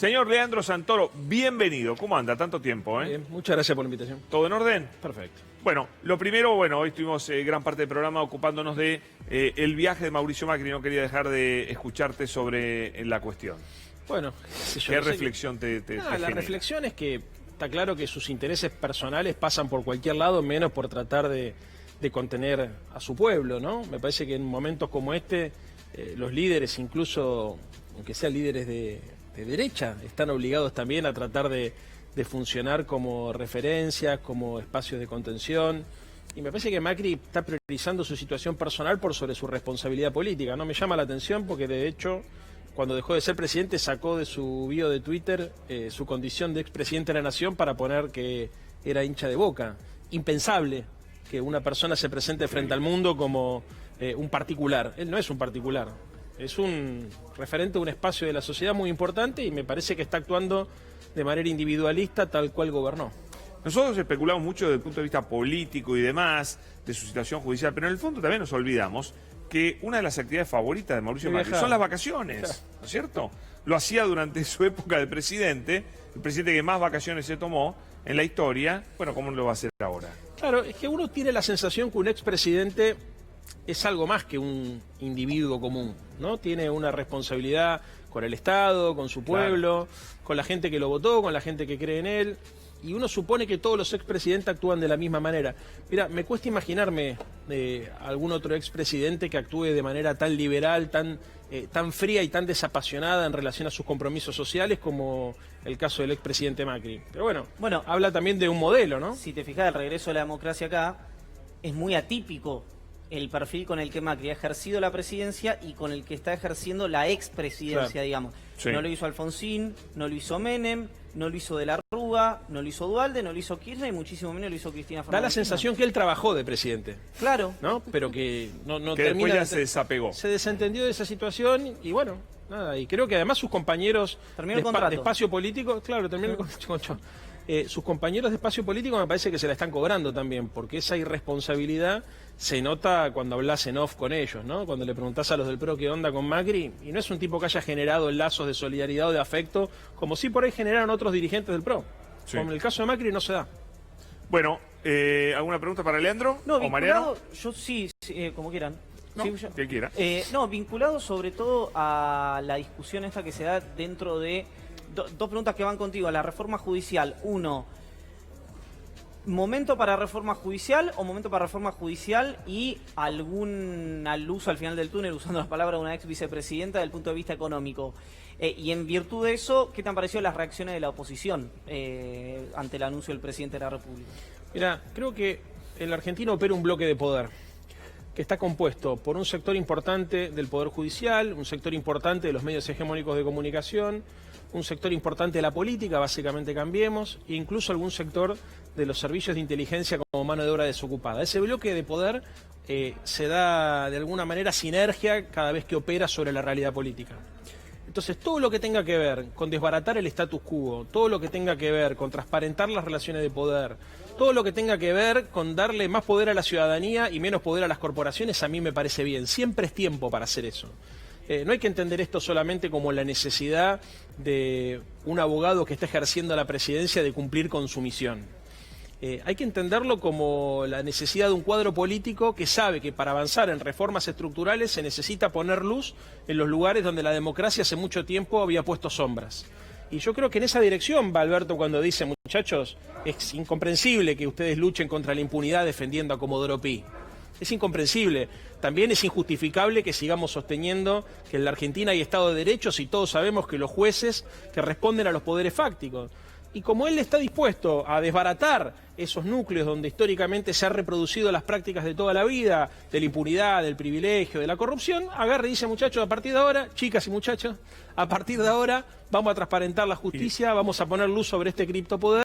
Señor Leandro Santoro, bienvenido. ¿Cómo anda? Tanto tiempo, ¿eh? Bien, muchas gracias por la invitación. ¿Todo en orden? Perfecto. Bueno, lo primero, hoy estuvimos gran parte del programa ocupándonos de el viaje de Mauricio Macri. No quería dejar de escucharte sobre la cuestión. Bueno, ¿Qué reflexión te la genera? reflexión es que está claro que sus intereses personales pasan por cualquier lado, menos por tratar de contener a su pueblo, ¿no? Me parece que en momentos como este, los líderes, incluso aunque sean líderes de derecha, están obligados también a tratar de funcionar como referencias, como espacios de contención. Y me parece que Macri está priorizando su situación personal por sobre su responsabilidad política. No me llama la atención porque, de hecho, cuando dejó de ser presidente, sacó de su bio de Twitter su condición de expresidente de la Nación para poner que era hincha de Boca. Impensable que una persona se presente frente al mundo como un particular. Él no es un particular. Es un referente de un espacio de la sociedad muy importante y me parece que está actuando de manera individualista tal cual gobernó. Nosotros especulamos mucho desde el punto de vista político y demás, de su situación judicial, pero en el fondo también nos olvidamos que una de las actividades favoritas de Mauricio Macri son las vacaciones, ¿no es cierto? Lo hacía durante su época de presidente, el presidente que más vacaciones se tomó en la historia. Bueno, ¿cómo lo va a hacer ahora? Claro, es que uno tiene la sensación que un expresidente es algo más que un individuo común, ¿no? Tiene una responsabilidad con el Estado, con su pueblo, con la gente que lo votó, con la gente que cree en él, y uno supone que todos los expresidentes actúan de la misma manera. Mira, me cuesta imaginarme algún otro expresidente que actúe de manera tan liberal, tan fría y tan desapasionada en relación a sus compromisos sociales como el caso del expresidente Macri. Pero bueno, habla también de un modelo, ¿no? Si te fijas, el regreso de la democracia acá es muy atípico el perfil con el que Macri ha ejercido la presidencia y con el que está ejerciendo la expresidencia, digamos. Sí. No lo hizo Alfonsín, no lo hizo Menem, no lo hizo De la Rúa, no lo hizo Duhalde, no lo hizo Kirchner y muchísimo menos lo hizo Cristina Fernández. Da la sensación que él trabajó de presidente. Claro. ¿No? Pero que no que termina. Después ya se desapegó. Se desentendió de esa situación y bueno, nada. Y creo que además sus compañeros Terminó el contrato. de espacio político, claro, terminó sus compañeros de espacio político me parece que se la están cobrando también, porque esa irresponsabilidad se nota cuando hablas en off con ellos, ¿no? Cuando le preguntás a los del PRO qué onda con Macri, y no es un tipo que haya generado lazos de solidaridad o de afecto, como sí por ahí generaron otros dirigentes del PRO. Sí. Como en el caso de Macri no se da. Bueno, ¿alguna pregunta para Leandro? No, ¿O Mariano? yo sí, como quieran. No, sí, que quiera. No, vinculado sobre todo a la discusión esta que se da dentro de... dos preguntas que van contigo. La reforma judicial. Uno, ¿momento para reforma judicial o momento para reforma judicial y alguna luz al final del túnel, usando las palabras de una ex vicepresidenta, desde el punto de vista económico? Y en virtud de eso, ¿qué te han parecido las reacciones de la oposición ante el anuncio del presidente de la República? Mira, creo que el argentino opera un bloque de poder que está compuesto por un sector importante del Poder Judicial, un sector importante de los medios hegemónicos de comunicación, un sector importante de la política, básicamente Cambiemos, e incluso algún sector de los servicios de inteligencia como mano de obra desocupada. Ese bloque de poder se da de alguna manera sinergia cada vez que opera sobre la realidad política. Entonces, todo lo que tenga que ver con desbaratar el status quo, todo lo que tenga que ver con transparentar las relaciones de poder, todo lo que tenga que ver con darle más poder a la ciudadanía y menos poder a las corporaciones, a mí me parece bien. Siempre es tiempo para hacer eso. No hay que entender esto solamente como la necesidad de un abogado que está ejerciendo la presidencia de cumplir con su misión. Hay que entenderlo como la necesidad de un cuadro político que sabe que para avanzar en reformas estructurales se necesita poner luz en los lugares donde la democracia hace mucho tiempo había puesto sombras. Y yo creo que en esa dirección va Alberto cuando dice, muchachos, es incomprensible que ustedes luchen contra la impunidad defendiendo a Comodoro Pi. Es incomprensible. También es injustificable que sigamos sosteniendo que en la Argentina hay Estado de Derecho y todos sabemos que los jueces que responden a los poderes fácticos. Y como él está dispuesto a desbaratar esos núcleos donde históricamente se han reproducido las prácticas de toda la vida, de la impunidad, del privilegio, de la corrupción, agarra y dice, muchachos, a partir de ahora, chicas y muchachos, a partir de ahora vamos a transparentar la justicia, vamos a poner luz sobre este criptopoder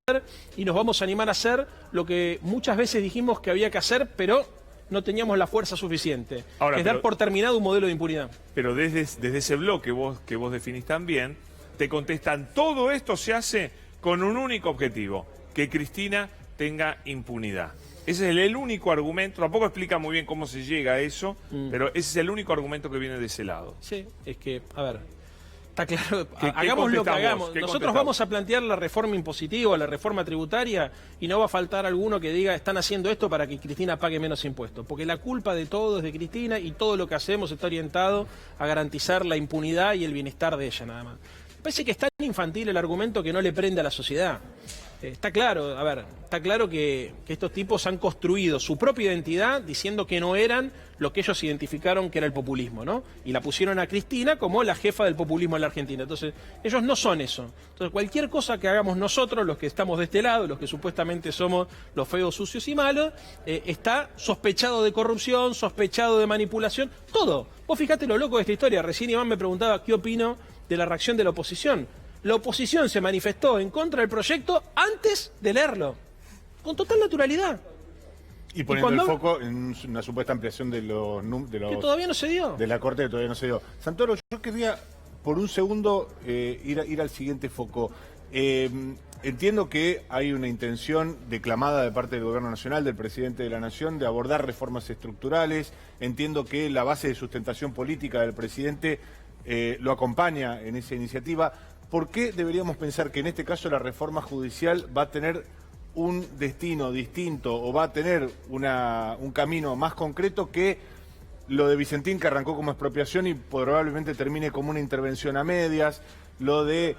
y nos vamos a animar a hacer lo que muchas veces dijimos que había que hacer, pero no teníamos la fuerza suficiente. Ahora, es dar por terminado un modelo de impunidad. Pero desde ese bloque que vos definís también, te contestan, todo esto se hace con un único objetivo, que Cristina tenga impunidad. Ese es el único argumento, tampoco explica muy bien cómo se llega a eso, pero ese es el único argumento que viene de ese lado. Sí, es que, a ver, Está claro, hagamos lo que hagamos. Nosotros vamos a plantear la reforma impositiva, la reforma tributaria, y no va a faltar alguno que diga están haciendo esto para que Cristina pague menos impuestos. Porque la culpa de todo es de Cristina y todo lo que hacemos está orientado a garantizar la impunidad y el bienestar de ella nada más. Me parece que es tan infantil el argumento que no le prende a la sociedad. Está claro, está claro que estos tipos han construido su propia identidad diciendo que no eran lo que ellos identificaron que era el populismo, ¿no? Y la pusieron a Cristina como la jefa del populismo en la Argentina. Entonces, ellos no son eso. Entonces, cualquier cosa que hagamos nosotros, los que estamos de este lado, los que supuestamente somos los feos, sucios y malos, está sospechado de corrupción, sospechado de manipulación, todo. Vos fijate lo loco de esta historia. Recién Iván me preguntaba qué opino de la reacción de la oposición. La oposición se manifestó en contra del proyecto antes de leerlo, con total naturalidad. Y poniendo el foco en una supuesta ampliación de los que todavía no se dio. De la Corte que todavía no se dio. Santoro, yo quería por un segundo ir al siguiente foco. Entiendo que hay una intención declamada de parte del Gobierno Nacional, del Presidente de la Nación, de abordar reformas estructurales. Entiendo que la base de sustentación política del Presidente lo acompaña en esa iniciativa. ¿Por qué deberíamos pensar que en este caso la reforma judicial va a tener un destino distinto o va a tener un camino más concreto que lo de Vicentín, que arrancó como expropiación y probablemente termine como una intervención a medias, lo de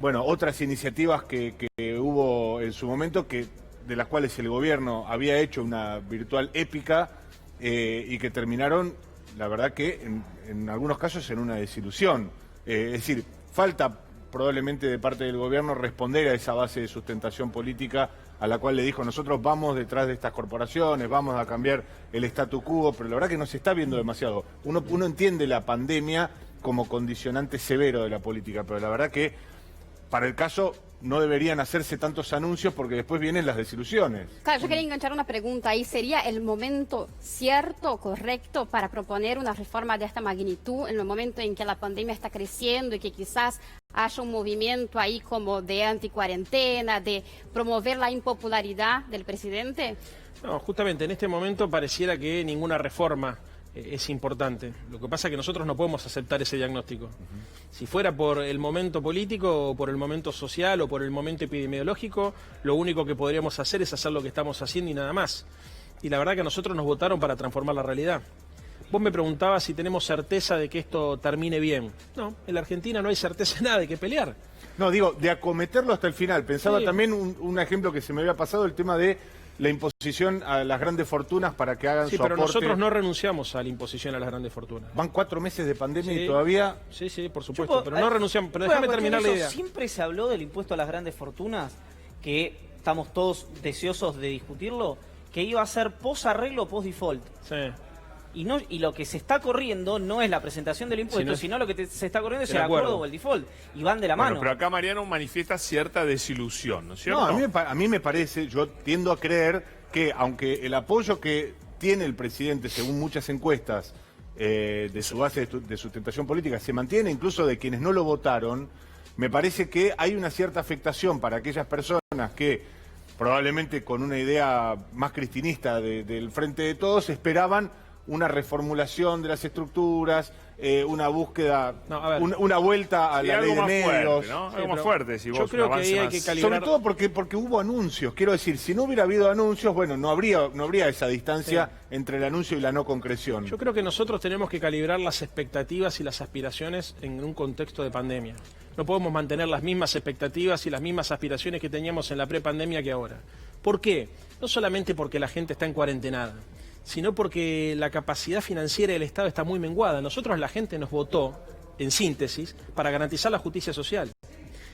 otras iniciativas que hubo en su momento, de las cuales el gobierno había hecho una virtual épica y que terminaron, la verdad que en algunos casos en una desilusión? Es decir, falta probablemente de parte del gobierno responder a esa base de sustentación política a la cual le dijo nosotros vamos detrás de estas corporaciones, vamos a cambiar el statu quo, pero la verdad que no se está viendo demasiado. Uno entiende la pandemia como condicionante severo de la política, pero la verdad que para el caso no deberían hacerse tantos anuncios porque después vienen las desilusiones. Claro, yo quería enganchar una pregunta ahí. ¿Sería el momento cierto, correcto, para proponer una reforma de esta magnitud en el momento en que la pandemia está creciendo y que quizás haya un movimiento ahí como de anticuarentena, de promover la impopularidad del presidente? No, justamente en este momento pareciera que ninguna reforma es importante. Lo que pasa es que nosotros no podemos aceptar ese diagnóstico. Si fuera por el momento político, o por el momento social, o por el momento epidemiológico, lo único que podríamos hacer es hacer lo que estamos haciendo y nada más. Y la verdad que a nosotros nos votaron para transformar la realidad. Vos me preguntabas si tenemos certeza de que esto termine bien. No, en la Argentina no hay certeza de nada, hay que pelear. No, digo, de acometerlo hasta el final. Pensaba también un ejemplo que se me había pasado, el tema de la imposición a las grandes fortunas para que hagan su aporte. Sí, pero nosotros no renunciamos a la imposición a las grandes fortunas. Van 4 meses de pandemia y todavía... Sí, por supuesto, pero no renunciamos. Pero déjame terminar la idea. Siempre se habló del impuesto a las grandes fortunas, que estamos todos deseosos de discutirlo, que iba a ser post-arreglo, post-default. Sí. Y lo que se está corriendo no es la presentación del impuesto, sino lo que se está corriendo es el acuerdo o el default. Y van de la mano. Pero acá Mariano manifiesta cierta desilusión, ¿no es cierto? No, a mí me parece, yo tiendo a creer que aunque el apoyo que tiene el presidente, según muchas encuestas de su base de sustentación política, se mantiene incluso de quienes no lo votaron, me parece que hay una cierta afectación para aquellas personas que probablemente con una idea más cristinista del Frente de Todos esperaban una reformulación de las estructuras, una búsqueda, una vuelta a la ley de medios. Algo más fuerte, si vos yo creo que ahí hay que calibrar. Sobre todo porque hubo anuncios. Quiero decir, si no hubiera habido anuncios, bueno, no habría esa distancia entre el anuncio y la no concreción. Yo creo que nosotros tenemos que calibrar las expectativas y las aspiraciones en un contexto de pandemia. No podemos mantener las mismas expectativas y las mismas aspiraciones que teníamos en la prepandemia que ahora. ¿Por qué? No solamente porque la gente está en cuarentenada, sino porque la capacidad financiera del Estado está muy menguada. Nosotros, la gente nos votó, en síntesis, para garantizar la justicia social.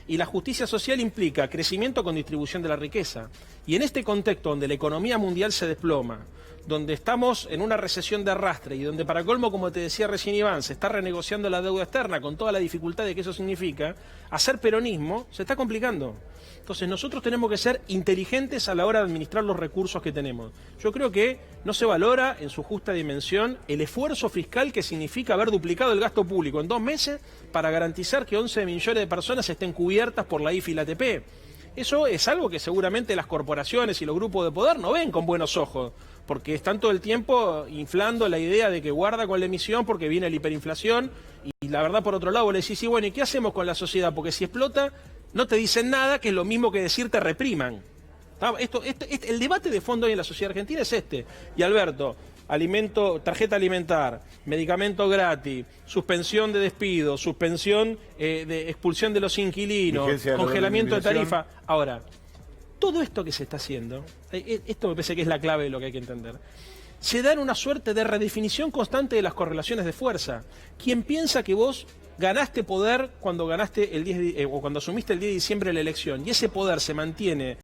Y la justicia social implica crecimiento con distribución de la riqueza. Y en este contexto donde la economía mundial se desploma, donde estamos en una recesión de arrastre y donde para colmo, como te decía recién Iván, se está renegociando la deuda externa con toda la dificultad de que eso significa, hacer peronismo se está complicando. Entonces nosotros tenemos que ser inteligentes a la hora de administrar los recursos que tenemos. Yo creo que no se valora en su justa dimensión el esfuerzo fiscal que significa haber duplicado el gasto público en 2 meses para garantizar que 11 millones de personas estén cubiertas por la IFE y la ATP. Eso es algo que seguramente las corporaciones y los grupos de poder no ven con buenos ojos, porque están todo el tiempo inflando la idea de que guarda con la emisión porque viene la hiperinflación, y la verdad, por otro lado, vos le decís, sí, bueno, ¿y qué hacemos con la sociedad? Porque si explota, no te dicen nada, que es lo mismo que decir te repriman. El debate de fondo hoy en la sociedad argentina es este. Y Alberto, tarjeta alimentar, medicamento gratis, suspensión de despido, suspensión de expulsión de los inquilinos, congelamiento de tarifa. Ahora, todo esto que se está haciendo, esto me parece que es la clave de lo que hay que entender, se da en una suerte de redefinición constante de las correlaciones de fuerza. Quien piensa que vos ganaste poder cuando ganaste o cuando asumiste el 10 de diciembre la elección, y ese poder se mantiene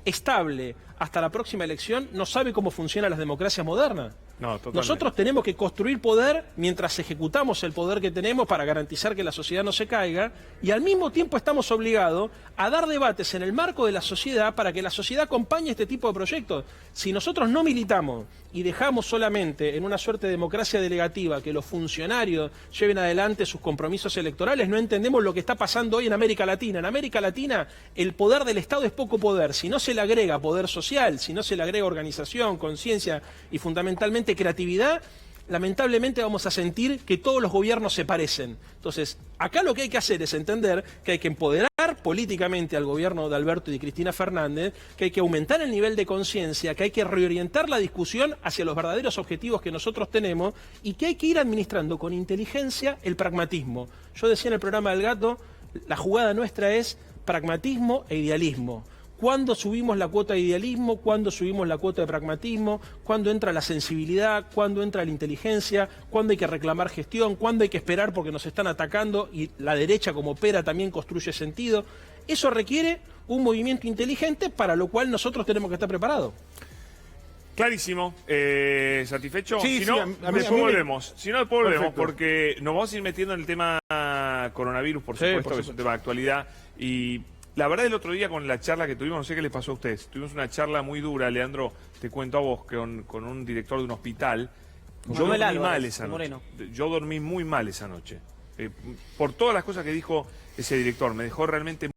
estable hasta la próxima elección, no sabe cómo funcionan las democracias modernas. No, totalmente. Nosotros tenemos que construir poder mientras ejecutamos el poder que tenemos para garantizar que la sociedad no se caiga, y al mismo tiempo estamos obligados a dar debates en el marco de la sociedad para que la sociedad acompañe este tipo de proyectos. Si nosotros no militamos y dejamos solamente en una suerte de democracia delegativa que los funcionarios lleven adelante sus compromisos electorales, no entendemos lo que está pasando hoy en América Latina. En América Latina el poder del Estado es poco poder. Si no se le agrega poder social, si no se le agrega organización, conciencia y fundamentalmente creatividad, lamentablemente vamos a sentir que todos los gobiernos se parecen. Entonces, acá lo que hay que hacer es entender que hay que empoderar políticamente al gobierno de Alberto y de Cristina Fernández, que hay que aumentar el nivel de conciencia, que hay que reorientar la discusión hacia los verdaderos objetivos que nosotros tenemos, y que hay que ir administrando con inteligencia el pragmatismo. Yo decía en el programa del Gato, la jugada nuestra es pragmatismo e idealismo. ¿Cuándo subimos la cuota de idealismo? ¿Cuándo subimos la cuota de pragmatismo? ¿Cuándo entra la sensibilidad? ¿Cuándo entra la inteligencia? ¿Cuándo hay que reclamar gestión? ¿Cuándo hay que esperar porque nos están atacando y la derecha como opera también construye sentido? Eso requiere un movimiento inteligente, para lo cual nosotros tenemos que estar preparados. Clarísimo. ¿Satisfecho? Sí, si no, sí, después volvemos. Si no, después volvemos, Perfecto. porque nos vamos a ir metiendo en el tema coronavirus, por supuesto, que es un tema de actualidad. Y la verdad, el otro día con la charla que tuvimos, no sé qué les pasó a ustedes, tuvimos una charla muy dura, Leandro, te cuento a vos, con un director de un hospital. Yo dormí mal esa noche. Yo dormí muy mal esa noche. Por todas las cosas que dijo ese director, me dejó realmente